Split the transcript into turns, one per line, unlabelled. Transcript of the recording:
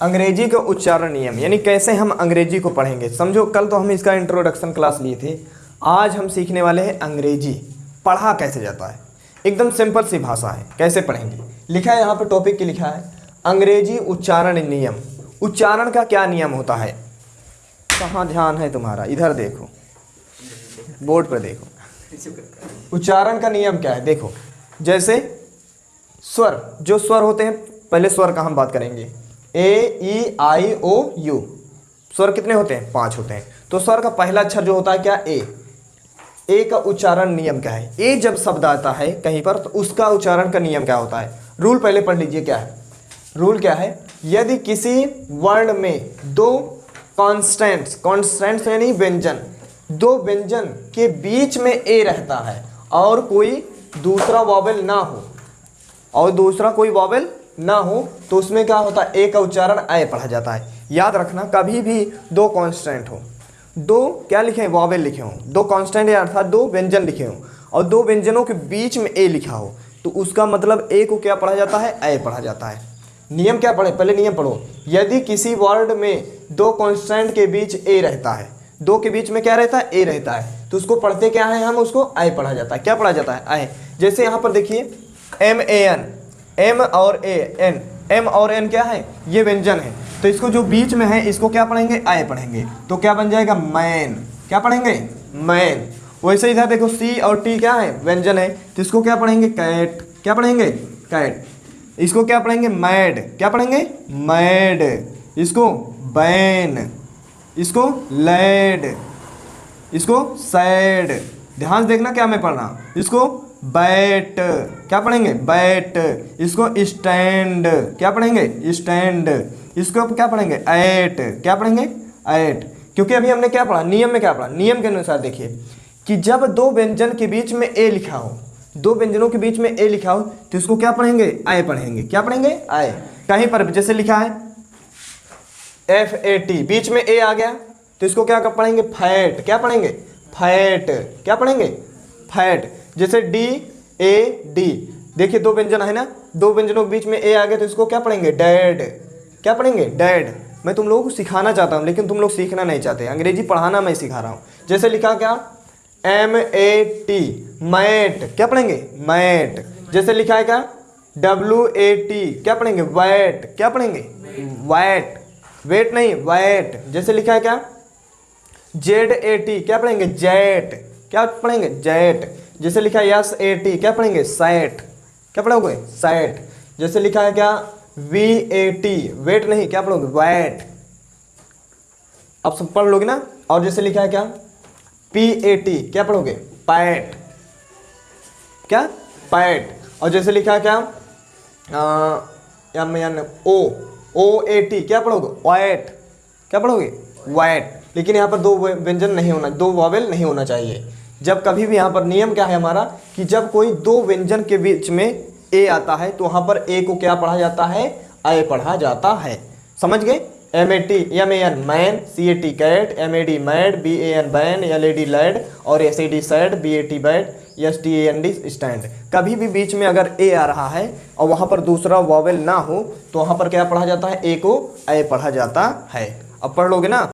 अंग्रेजी का उच्चारण नियम, यानी कैसे हम अंग्रेजी को पढ़ेंगे। समझो कल तो हम इसका इंट्रोडक्शन क्लास लिए थे, आज हम सीखने वाले हैं अंग्रेजी पढ़ा कैसे जाता है। एकदम सिंपल सी भाषा है, कैसे पढ़ेंगे। लिखा है यहाँ पर टॉपिक की, लिखा है अंग्रेजी उच्चारण नियम। उच्चारण का क्या नियम होता है। कहाँ ध्यान है तुम्हारा, इधर देखो, बोर्ड पर देखो। उच्चारण का नियम क्या है, देखो। जैसे स्वर, जो स्वर होते हैं, पहले स्वर का हम बात करेंगे। ए ई आई ओ यू, स्वर कितने होते हैं, 5 होते हैं। तो स्वर का पहला अक्षर जो होता है क्या, ए। ए का उच्चारण नियम क्या है। ए जब शब्द आता है कहीं पर तो उसका उच्चारण का नियम क्या होता है। रूल पहले पढ़ लीजिए, क्या है रूल, क्या है। यदि किसी वर्ण में दो कॉन्स्टेंट्स, कॉन्स्टेंट्स यानी व्यंजन, दो व्यंजन के बीच में ए रहता है और कोई दूसरा वॉवेल ना हो, और दूसरा कोई वॉवेल ना हो, तो उसमें क्या होता है, ए का उच्चारण ए पढ़ा जाता है। याद रखना, कभी भी दो कांस्टेंट हो, दो क्या लिखे हैं, वॉवेल लिखे हों, दो कांस्टेंट या अर्थात दो व्यंजन लिखे हों और दो व्यंजनों के बीच में ए लिखा हो, तो उसका मतलब ए को क्या पढ़ा जाता है, ए पढ़ा जाता है। नियम क्या पढ़े, पहले नियम पढ़ो। यदि किसी वर्ड में दो कांस्टेंट के बीच ए रहता है, दो के बीच में क्या रहता है, ए रहता है, तो उसको पढ़ते क्या है हम, उसको ए पढ़ा जाता है। क्या पढ़ा जाता है, ए। जैसे यहाँ पर देखिए एम ए एन, एम और ए एन, एम और एन क्या है, ये व्यंजन है, तो इसको जो बीच में है इसको क्या पढ़ेंगे, आय पढ़ेंगे, तो क्या बन जाएगा, मैन। क्या पढ़ेंगे, मैन। वैसे इधर देखो सी और टी क्या है, व्यंजन है, तो इसको क्या पढ़ेंगे, कैट। क्या पढ़ेंगे, कैट। इसको क्या पढ़ेंगे, मैड। क्या पढ़ेंगे, मैड। इसको बैन, इसको लैड, इसको सैड। ध्यान से देखना क्या मैं पढ़ रहा, इसको बैट। क्या पढ़ेंगे, बैट। इसको स्टैंड। क्या पढ़ेंगे, स्टैंड। इसको क्या पढ़ेंगे, एट। क्या पढ़ेंगे, एट। क्योंकि अभी हमने क्या पढ़ा, नियम में क्या पढ़ा, नियम के अनुसार देखिए कि जब दो व्यंजन के बीच में ए लिखा हो, दो व्यंजनों के बीच में ए लिखा हो, तो इसको क्या पढ़ेंगे, आय पढ़ेंगे। क्या पढ़ेंगे, आय। कहीं पर जैसे लिखा है एफ ए टी, बीच में ए आ गया, तो इसको क्या पढ़ेंगे, फैट। क्या पढ़ेंगे, फैट। क्या पढ़ेंगे, फैट। जैसे डी ए डी, देखिए दो व्यंजन है ना, दो व्यंजनों के बीच में ए आ गया, तो इसको क्या पढ़ेंगे, डैड। क्या पढ़ेंगे, डैड। मैं तुम लोगों को सिखाना चाहता हूँ लेकिन तुम लोग सीखना नहीं चाहते, अंग्रेजी पढ़ाना मैं सिखा रहा हूँ। जैसे लिखा क्या, एम ए टी, मैट। क्या पढ़ेंगे, मैट। जैसे लिखा है क्या, डब्ल्यू ए टी, क्या पढ़ेंगे, वैट। क्या पढ़ेंगे, वैट। वेट नहीं, वैट। जैसे लिखा है क्या, जेड ए टी, क्या पढ़ेंगे, जेट। क्या पढ़ेंगे, जेट। जैसे लिखा है एस ए टी, क्या पढ़ेंगे, सैट। क्या पढ़ोगे, सैट। जैसे लिखा है क्या, वी ए टी, वेट नहीं, क्या पढ़ोगे, वैट। अब सब पढ़ लोगे ना। और जैसे लिखा है क्या, पी ए टी, क्या पढ़ोगे, पैट। क्या, पैट। और जैसे लिखा है क्या, ओ ए टी, क्या पढ़ोगे, वैट। क्या पढ़ोगे, वैट। लेकिन यहाँ पर दो व्यंजन नहीं होना, दो वॉवेल नहीं होना चाहिए। जब कभी भी यहाँ पर नियम क्या है हमारा, कि जब कोई दो व्यंजन के बीच में ए आता है तो वहाँ पर ए को क्या पढ़ा जाता है, ए पढ़ा जाता है। समझ गए। M A T, M A N man, C A T cat, M A D mad, B A N ban, L A D lad और S A D sad, B A T bad, S T A N D stand. कभी भी बीच में अगर ए आ रहा है और वहाँ पर दूसरा वॉवेल ना हो तो वहाँ पर क्या पढ़ा जाता है, ए को ए पढ़ा जाता है। अब पढ़ लोगे ना।